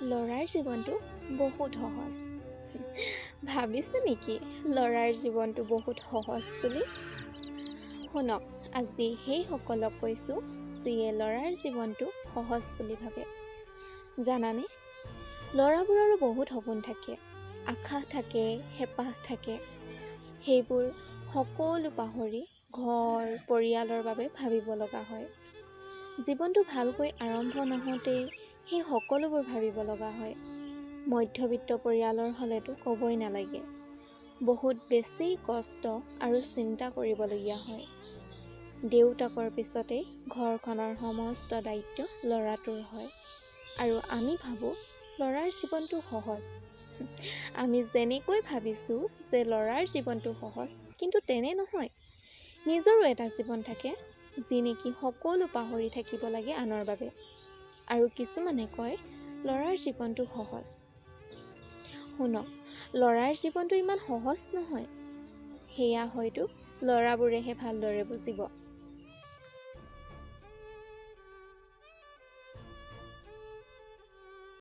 ল'ৰাৰ জীৱনটো বহুত সহজ। ভাবিছে নেকি ল'ৰাৰ জীৱনটো বহুত সহজ বুলি? শুনক, আজি সেইসকলক কৈছোঁ যিয়ে ল'ৰাৰ জীৱনটো সহজ বুলি ভাবে। জানানে, ল'ৰাবোৰৰো বহুত সপোন থাকে, আশা থাকে, হেঁপাহ থাকে। সেইবোৰ সকলো পাহৰি ঘৰ পৰিয়ালৰ বাবে ভাবিব লগা হয়। জীৱনটো ভালকৈ আৰম্ভ নহওঁতেই সেই সকলোবোৰ ভাবিব লগা হয়। মধ্যবিত্ত পৰিয়ালৰ হ'লেতো ক'বই নালাগে, বহুত বেছি কষ্ট আৰু চিন্তা কৰিবলগীয়া হয়। দেউতাকৰ পিছতেই ঘৰখনৰ সমস্ত দায়িত্ব ল'ৰাটোৰ হয়। আৰু আমি ভাবোঁ ল'ৰাৰ জীৱনটো সহজ। আমি যেনেকৈ ভাবিছোঁ যে ল'ৰাৰ জীৱনটো সহজ, কিন্তু তেনে নহয়। নিজৰো এটা জীৱন থাকে, যি নেকি সকলো পাহৰি থাকিব লাগে আনৰ বাবে। আৰু কিছুমানে কয় ল'ৰাৰ জীৱনটো সহজ। শুনক, ল'ৰাৰ জীৱনটো ইমান সহজ নহয়। সেয়া হয়তো ল'ৰাবোৰেহে ভালদৰে বুজিব।